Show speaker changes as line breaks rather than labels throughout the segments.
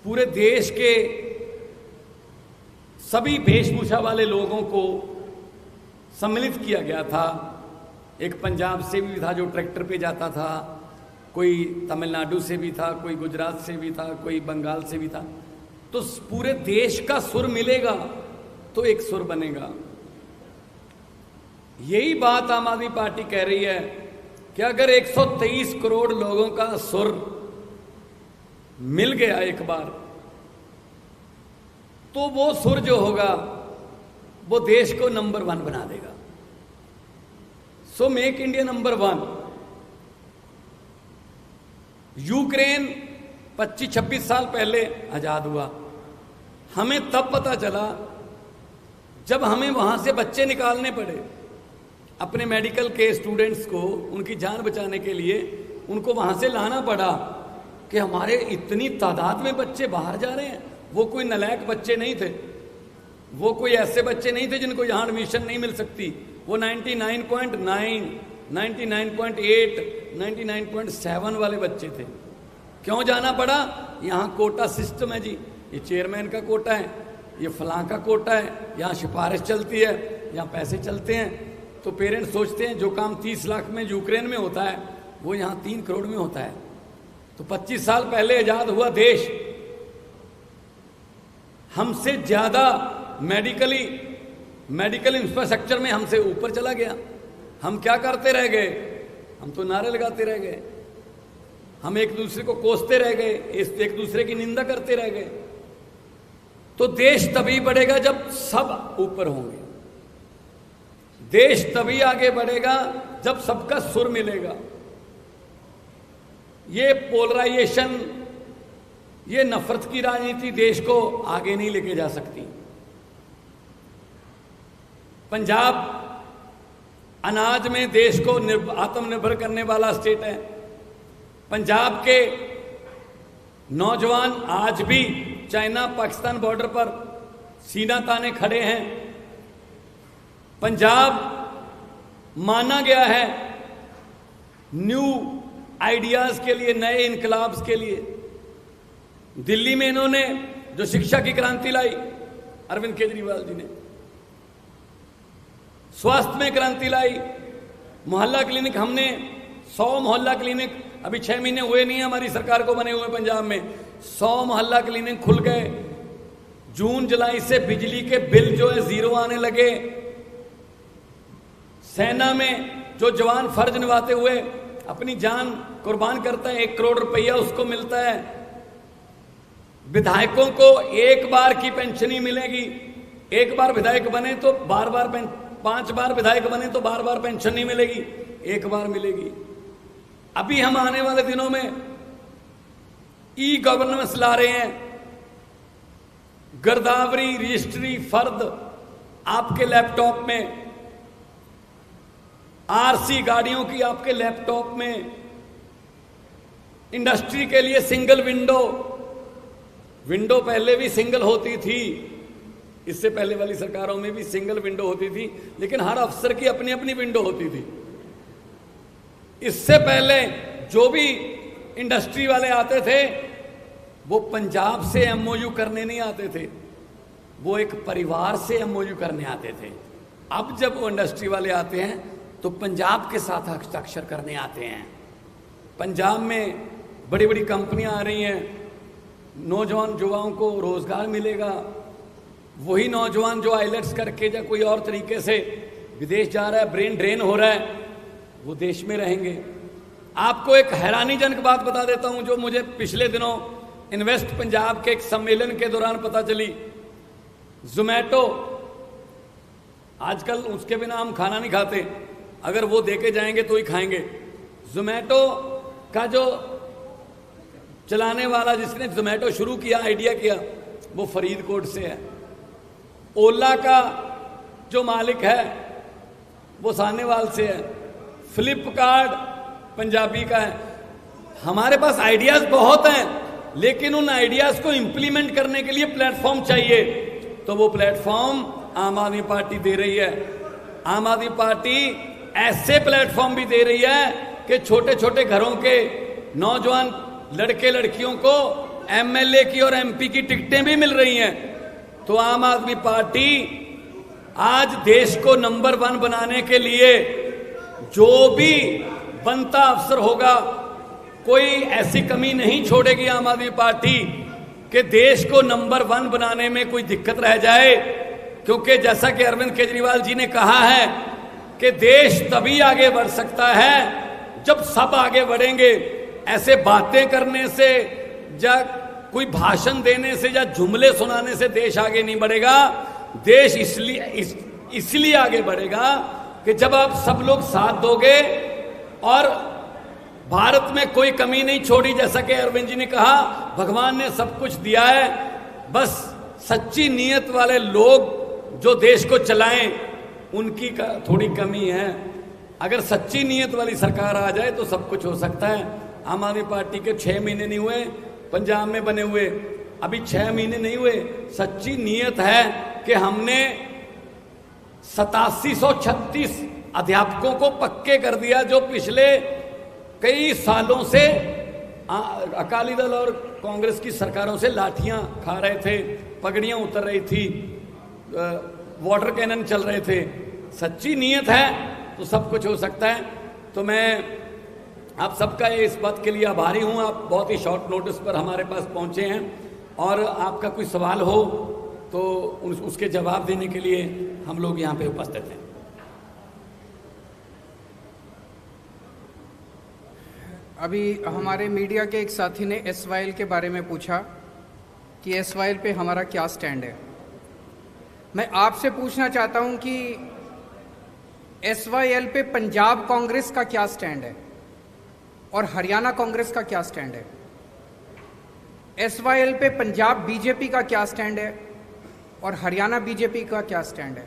पूरे देश के सभी वेशभूषा वाले लोगों को सम्मिलित किया गया था। एक पंजाब से भी था जो ट्रैक्टर पे जाता था, कोई तमिलनाडु से भी था, कोई गुजरात से भी था, कोई बंगाल से भी था। तो पूरे देश का सुर मिलेगा तो एक सुर बनेगा। यही बात आम आदमी पार्टी कह रही है कि अगर 123 करोड़ लोगों का सुर मिल गया एक बार, तो वो सुर जो होगा वो देश को नंबर 1 बना देगा। So make India number 1। Ukraine 25-26 साल पहले आजाद हुआ। हमें तब पता चला जब हमें वहां से बच्चे निकालने पड़े। अपने मेडिकल के स्टूडेंट्स को उनकी जान बचाने के लिए उनको वहां से लाना पड़ा कि हमारे इतनी तादाद में बच्चे बाहर जा रहे हैं। वो कोई नालायक बच्चे नहीं थे, वो कोई ऐसे बच्चे नहीं थे जिनको यहां एडमिशन नहीं मिल सकती। वो 99.9, 99.8, 99.7 वाले बच्चे थे। क्यों जाना पड़ा? यहाँ कोटा सिस्टम है जी, ये चेयरमैन का कोटा है, ये फलां का कोटा है, यहाँ सिफारिश चलती है, यहाँ पैसे चलते हैं। तो पेरेंट्स सोचते हैं जो काम 30 लाख में यूक्रेन में होता है वो यहाँ 3 करोड़ में होता है। तो 25 साल पहले आजाद हुआ देश हमसे ज्यादा मेडिकल इंफ्रास्ट्रक्चर में हमसे ऊपर चला गया। हम क्या करते रह गए? हम तो नारे लगाते रह गए, हम एक दूसरे को कोसते रह गए, एक दूसरे की निंदा करते रह गए। तो देश तभी बढ़ेगा जब सब ऊपर होंगे। देश तभी आगे बढ़ेगा जब सबका सुर मिलेगा। ये पोलराइजेशन, ये नफरत की राजनीति देश को आगे नहीं लेके जा सकती। पंजाब अनाज में देश को आत्मनिर्भर करने वाला स्टेट है। पंजाब के नौजवान आज भी चाइना पाकिस्तान बॉर्डर पर सीना ताने खड़े हैं। पंजाब माना गया है न्यू आइडियाज के लिए, नए इनकलाब्स के लिए। दिल्ली में इन्होंने जो शिक्षा की क्रांति लाई अरविंद केजरीवाल जी ने, स्वास्थ्य में क्रांति लाई, मोहल्ला क्लिनिक, हमने 100 मोहल्ला क्लिनिक, अभी 6 महीने हुए नहीं है हमारी सरकार को बने हुए पंजाब में, 100 मोहल्ला क्लिनिक खुल गए। जून जुलाई से बिजली के बिल जो है 0 आने लगे। सेना में जो जवान फर्ज निभाते हुए अपनी जान कुर्बान करता है, 1 करोड़ रुपया उसको मिलता है। विधायकों को 1 बार की पेंशन ही मिलेगी। 1 बार विधायक बने तो बार-बार 5 बार विधायक बने तो बार-बार पेंशन नहीं मिलेगी, 1 बार मिलेगी। अभी हम आने वाले दिनों में ई गवर्नेंस ला रहे हैं। गिरदावरी रजिस्ट्री फर्द आपके लैपटॉप में, आरसी गाड़ियों की आपके लैपटॉप में, इंडस्ट्री के लिए सिंगल विंडो पहले भी सिंगल होती थी, इससे पहले वाली सरकारों में भी सिंगल विंडो होती थी, लेकिन हर अफसर की अपनी अपनी विंडो होती थी। इससे पहले जो भी इंडस्ट्री वाले आते थे वो पंजाब से एमओयू करने नहीं आते थे, वो एक परिवार से एमओयू करने आते थे। अब जब वो इंडस्ट्री वाले आते हैं तो पंजाब के साथ हस्ताक्षर करने आते हैं। पंजाब में बड़ी बड़ी कंपनियां आ रही हैं, नौजवान युवाओं को रोजगार मिलेगा। वही नौजवान जो आइलेट्स करके या कोई और तरीके से विदेश जा रहा है, ब्रेन ड्रेन हो रहा है, वो देश में रहेंगे। आपको एक हैरानीजनक बात बता देता हूं जो मुझे पिछले दिनों इन्वेस्ट पंजाब के एक सम्मेलन के दौरान पता चली। जोमैटो, आजकल उसके बिना हम खाना नहीं खाते, अगर वो देके जाएंगे तो ही खाएंगे। जोमैटो का जो चलाने वाला, जिसने जोमैटो शुरू किया, आइडिया किया, वो फरीदकोट से है। ओला का जो मालिक है वो सानेवाल से है। फ्लिपकार्ट पंजाबी का है। हमारे पास आइडियाज बहुत हैं, लेकिन उन आइडियाज को इंप्लीमेंट करने के लिए प्लेटफॉर्म चाहिए, तो वो प्लेटफॉर्म आम आदमी पार्टी दे रही है। आम आदमी पार्टी ऐसे प्लेटफॉर्म भी दे रही है कि छोटे छोटे घरों के नौजवान लड़के लड़कियों को एमएलए की और एमपी की टिकटें भी मिल रही हैं। तो आम आदमी पार्टी आज देश को नंबर 1 बनाने के लिए जो भी बनता अवसर होगा, कोई ऐसी कमी नहीं छोड़ेगी आम आदमी पार्टी कि देश को नंबर 1 बनाने में कोई दिक्कत रह जाए। क्योंकि जैसा कि अरविंद केजरीवाल जी ने कहा है कि देश तभी आगे बढ़ सकता है जब सब आगे बढ़ेंगे। ऐसे बातें करने से या कोई भाषण देने से या जुमले सुनाने से देश आगे नहीं बढ़ेगा। देश इसलिए आगे बढ़ेगा कि जब आप सब लोग साथ दोगे और भारत में कोई कमी नहीं छोड़ी। जैसा कि अरविंद जी ने कहा, भगवान ने सब कुछ दिया है, बस सच्ची नीयत वाले लोग जो देश को चलाएं उनकी थोड़ी कमी है। अगर सच्ची नीयत वाली सरकार आ जाए तो सब कुछ हो सकता है। आम आदमी पार्टी के 6 महीने नहीं हुए पंजाब में बने हुए, अभी 6 महीने नहीं हुए। सच्ची नीयत है कि हमने 8736 अध्यापकों को पक्के कर दिया, जो पिछले कई सालों से अकाली दल और कांग्रेस की सरकारों से लाठियां खा रहे थे, पगड़ियां उतर रही थी, वाटर कैनन चल रहे थे। सच्ची नीयत है तो सब कुछ हो सकता है। तो मैं आप सबका इस बात के लिए आभारी हूं। आप बहुत ही शॉर्ट नोटिस पर हमारे पास पहुंचे हैं और आपका कोई सवाल हो तो उसके जवाब देने के लिए हम लोग यहां पे उपस्थित हैं।
अभी हमारे मीडिया के एक साथी ने एसवाईएल के बारे में पूछा कि एसवाईएल पे हमारा क्या स्टैंड है। मैं आपसे पूछना चाहता हूं कि एसवाईएल पे पंजाब कांग्रेस का क्या स्टैंड है और हरियाणा कांग्रेस का क्या स्टैंड है। एसवाईएल पे पंजाब बीजेपी का क्या स्टैंड है और हरियाणा बीजेपी का क्या स्टैंड है।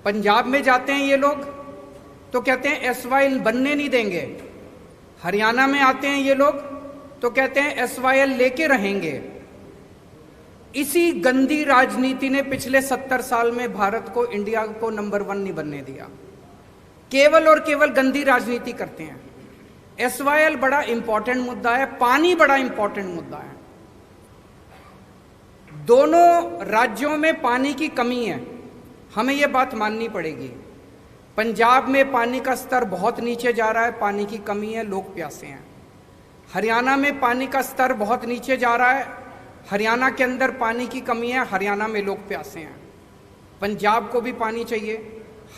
पंजाब में जाते हैं ये लोग तो कहते हैं एसवाईएल बनने नहीं देंगे, हरियाणा में आते हैं ये लोग तो कहते हैं एसवाईएल लेके रहेंगे। इसी गंदी राजनीति ने पिछले 70 साल में भारत को, इंडिया को नंबर 1 नहीं बनने दिया। केवल और केवल गंदी राजनीति करते हैं। एसवाईएल बड़ा इंपॉर्टेंट मुद्दा है, पानी बड़ा इंपॉर्टेंट मुद्दा है। दोनों राज्यों में पानी की कमी है, हमें यह बात माननी पड़ेगी। पंजाब में पानी का स्तर बहुत नीचे जा रहा है, पानी की कमी है, लोग प्यासे हैं। हरियाणा में पानी का स्तर बहुत नीचे जा रहा है, हरियाणा के अंदर पानी की कमी है, हरियाणा में लोग प्यासे हैं। पंजाब को भी पानी चाहिए,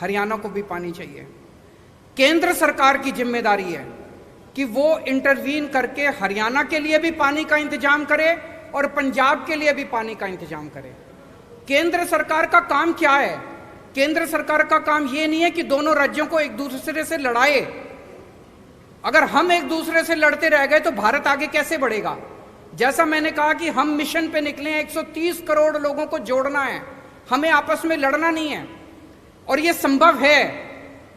हरियाणा को भी पानी चाहिए। केंद्र सरकार की जिम्मेदारी है कि वो इंटरवीन करके हरियाणा के लिए भी पानी का इंतजाम करे और पंजाब के लिए भी पानी का इंतजाम करे। केंद्र सरकार का काम क्या है? केंद्र सरकार का काम ये नहीं है कि दोनों राज्यों को एक दूसरे से लड़ाए। अगर हम एक दूसरे से लड़ते रह गए तो भारत आगे कैसे बढ़ेगा? जैसा मैंने कहा कि हम मिशन पे निकले हैं, 130 करोड़ लोगों को जोड़ना है, हमें आपस में लड़ना नहीं है और ये संभव है।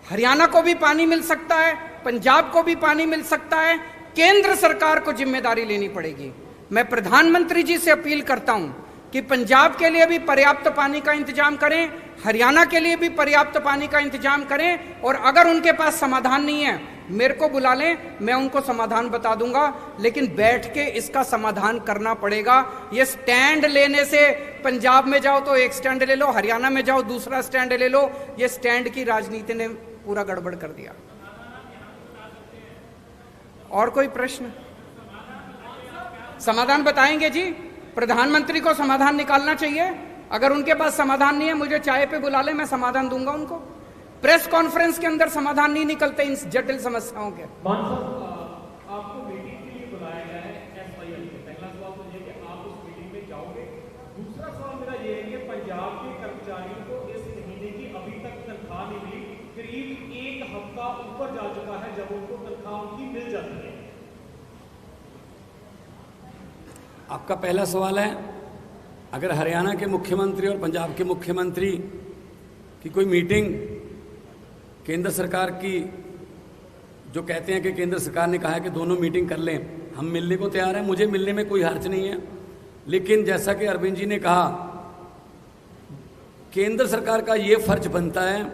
हरियाणा को भी पानी मिल सकता है, पंजाब को भी पानी मिल सकता है। केंद्र सरकार को जिम्मेदारी लेनी पड़ेगी। मैं प्रधानमंत्री जी से अपील करता हूं कि पंजाब के लिए भी पर्याप्त पानी का इंतजाम करें, हरियाणा के लिए भी पर्याप्त पानी का इंतजाम करें और अगर उनके पास समाधान नहीं है मेरे को बुला लें, मैं उनको समाधान बता दूंगा। लेकिन बैठ के इसका समाधान करना पड़ेगा। ये स्टैंड लेने से, पंजाब में जाओ तो एक स्टैंड ले लो, हरियाणा में जाओ दूसरा स्टैंड ले लो, ये स्टैंड की राजनीति ने पूरा गड़बड़ कर दिया। और कोई प्रश्न? समाधान बताएंगे जी, प्रधानमंत्री को समाधान निकालना चाहिए। अगर उनके पास समाधान नहीं है मुझे चाय पे बुला ले, मैं समाधान दूंगा उनको। प्रेस कॉन्फ्रेंस के अंदर समाधान नहीं निकलते इन जटिल समस्याओं के।
आपको मीटिंग के लिए बुलाया गया है एसवाईएल के। पहला सवाल तो ये कि आप उस मीटिंग में जाओगे। दूसरा सवाल मेरा ये है कि पंजाब के कर्मचारियों को इस महीने की अभी तक तनख्वाह नहीं मिली। करीब 1 हफ्ता ऊपर जा चुका है जब उनको तनख्वाह उनकी मिल जाती है।
आपका पहला सवाल है, अगर हरियाणा के मुख्यमंत्री और पंजाब के मुख्यमंत्री की कोई मीटिंग केंद्र सरकार की, जो कहते हैं कि केंद्र सरकार ने कहा है कि दोनों मीटिंग कर लें, हम मिलने को तैयार हैं, मुझे मिलने में कोई हर्ज नहीं है। लेकिन जैसा कि अरविंद जी ने कहा, केंद्र सरकार का ये फर्ज बनता है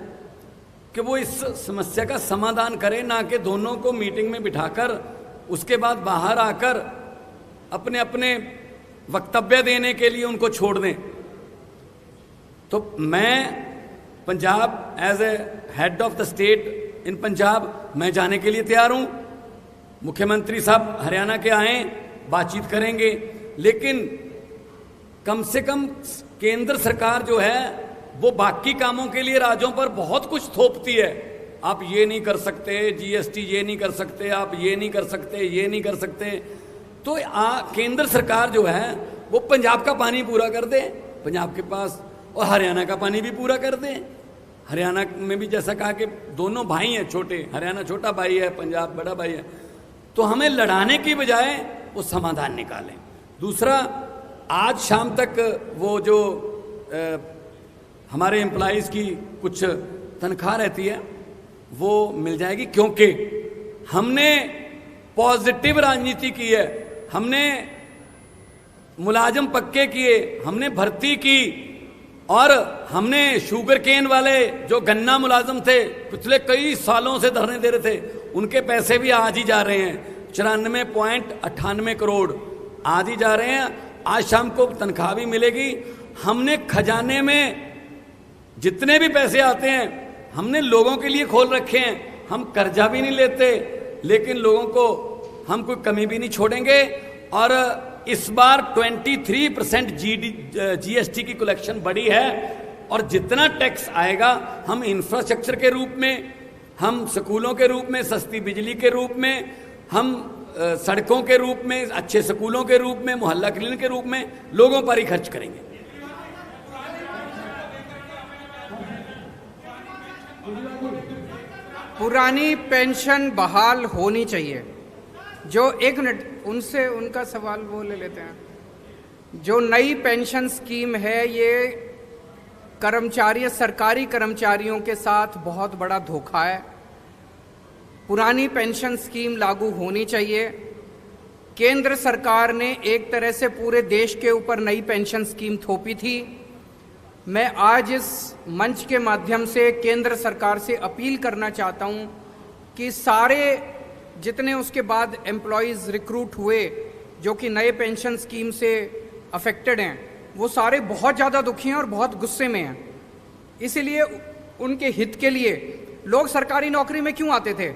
कि वो इस समस्या का समाधान करे, ना कि दोनों को मीटिंग में बिठाकर उसके बाद बाहर आकर अपने अपने वक्तव्य देने के लिए उनको छोड़ दें। तो मैं Punjab as a head of the state in Punjab मैं जाने के लिए तैयार हूं। मुख्यमंत्री साहब हरियाणा के आए, बातचीत करेंगे, लेकिन कम से कम केंद्र सरकार जो है वो बाकी कामों के लिए राज्यों पर बहुत कुछ थोपती है। आप ये नहीं कर सकते, जीएसटी ये नहीं कर सकते, आप ये नहीं कर सकते, ये नहीं कर सकते। तो केंद्र सरकार जो है वो पंजाब का पानी पूरा कर दे पंजाब के पास, और हरियाणा का पानी भी पूरा कर दे। हरियाणा में भी जैसा कहा कि दोनों भाई हैं छोटे, हरियाणा छोटा भाई है, पंजाब बड़ा भाई है। तो हमें लड़ाने की बजाय वो समाधान निकालें। दूसरा, आज शाम तक वो जो हमारे एम्प्लॉइज़ की कुछ तनख्वाह रहती है वो मिल जाएगी, क्योंकि हमने पॉजिटिव राजनीति की है, हमने मुलाजिम पक्के किए, हमने भर्ती की, और हमने शुगर केन वाले जो गन्ना मुलाजिम थे पिछले कई सालों से धरने दे रहे थे, उनके पैसे भी आज ही जा रहे हैं। 94.98 करोड़ आज ही जा रहे हैं। आज शाम को तनख्वाह भी मिलेगी। हमने खजाने में जितने भी पैसे आते हैं हमने लोगों के लिए खोल रखे हैं। हम कर्जा भी नहीं लेते, लेकिन लोगों को हम कोई कमी भी नहीं छोड़ेंगे। और इस बार 23% जीएसटी की कलेक्शन बढ़ी है, और जितना टैक्स आएगा हम इंफ्रास्ट्रक्चर के रूप में, हम स्कूलों के रूप में, सस्ती बिजली के रूप में, हम सड़कों के रूप में, अच्छे स्कूलों के रूप में, मोहल्ला क्लिनिक के रूप में लोगों पर ही खर्च करेंगे।
पुरानी पेंशन बहाल होनी चाहिए। जो एक मिनट उनसे उनका सवाल वो ले लेते हैं। जो नई पेंशन स्कीम है ये कर्मचारी, सरकारी कर्मचारियों के साथ बहुत बड़ा धोखा है। पुरानी पेंशन स्कीम लागू होनी चाहिए। केंद्र सरकार ने एक तरह से पूरे देश के ऊपर नई पेंशन स्कीम थोपी थी। मैं आज इस मंच के माध्यम से केंद्र सरकार से अपील करना चाहता हूं कि सारे जितने उसके बाद एम्प्लॉयज़ रिक्रूट हुए जो कि नए पेंशन स्कीम से अफेक्टेड हैं, वो सारे बहुत ज़्यादा दुखी हैं और बहुत गुस्से में हैं। इसीलिए उनके हित के लिए लोग सरकारी नौकरी में क्यों आते थे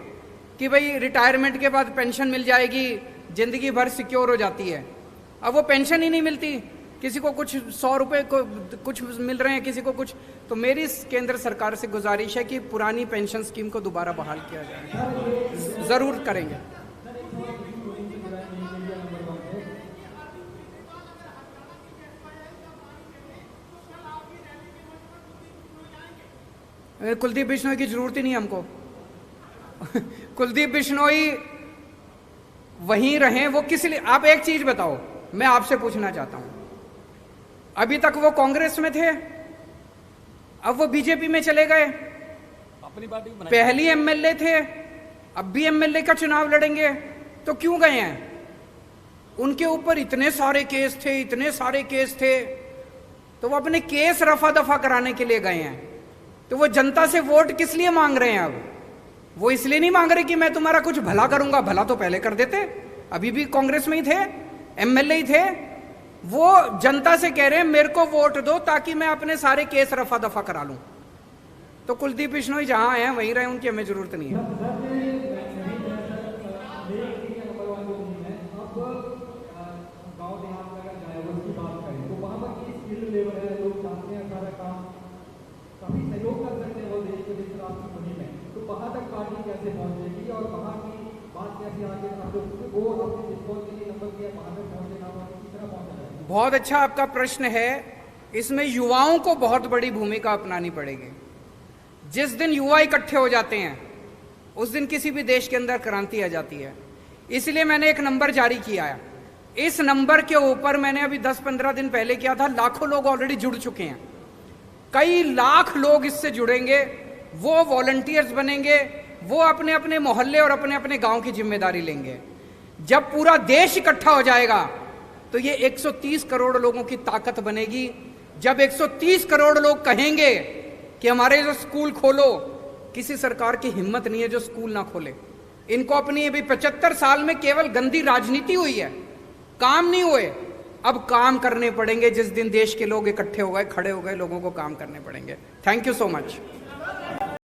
कि भाई रिटायरमेंट के बाद पेंशन मिल जाएगी, ज़िंदगी भर सिक्योर हो जाती है। अब वो पेंशन ही नहीं मिलती, किसी को कुछ 100 रुपये को कुछ मिल रहे हैं, किसी को कुछ। तो मेरी केंद्र सरकार से गुजारिश है कि पुरानी पेंशन स्कीम को दोबारा बहाल किया जाए। ज़रूर करेंगे। कुलदीप बिश्नोई की जरूरत ही नहीं हमको। कुलदीप बिश्नोई वहीं रहे, वो किस लिए। आप एक चीज बताओ, मैं आपसे पूछना चाहता हूं, अभी तक वो कांग्रेस में थे, अब वो बीजेपी में चले गए,
अपनी पार्टी को
पहली एमएलए थे, अब भी एमएलए का चुनाव लड़ेंगे, तो क्यों गए हैं? उनके ऊपर इतने सारे केस थे, इतने सारे केस थे, तो वो अपने केस रफा दफा कराने के लिए गए हैं। तो वो जनता से वोट किस लिए मांग रहे हैं? अब वो इसलिए नहीं मांग रहे कि मैं तुम्हारा कुछ भला करूंगा, भला तो पहले कर देते, अभी भी कांग्रेस में ही थे, एमएलए ही थे। वो जनता से कह रहे हैं मेरे को वोट दो ताकि मैं अपने सारे केस रफा दफा करा लूं। तो कुलदीप बिश्नोई जहां हैं वहीं रहे, उनकी हमें जरूरत नहीं है। बहुत अच्छा आपका प्रश्न है। इसमें युवाओं को बहुत बड़ी भूमिका अपनानी पड़ेगी। जिस दिन युवा इकट्ठे हो जाते हैं उस दिन किसी भी देश के अंदर क्रांति आ जाती है। इसलिए मैंने एक नंबर जारी किया है। इस नंबर के ऊपर मैंने अभी 10-15 दिन पहले किया था, लाखों लोग ऑलरेडी जुड़ चुके हैं। कई लाख लोग इससे जुड़ेंगे, वो वॉलंटियर्स बनेंगे, वो अपने अपने मोहल्ले और अपने अपने गांव की जिम्मेदारी लेंगे। जब पूरा देश इकट्ठा हो जाएगा तो ये 130 करोड़ लोगों की ताकत बनेगी। जब 130 करोड़ लोग कहेंगे कि हमारे जो स्कूल खोलो, किसी सरकार की हिम्मत नहीं है जो स्कूल ना खोले। इनको अपनी अभी 75 साल में केवल गंदी राजनीति हुई है, काम नहीं हुए, अब काम करने पड़ेंगे। जिस दिन देश के लोग इकट्ठे हो गए, खड़े हो गए, लोगों को काम करने पड़ेंगे। Thank you so much.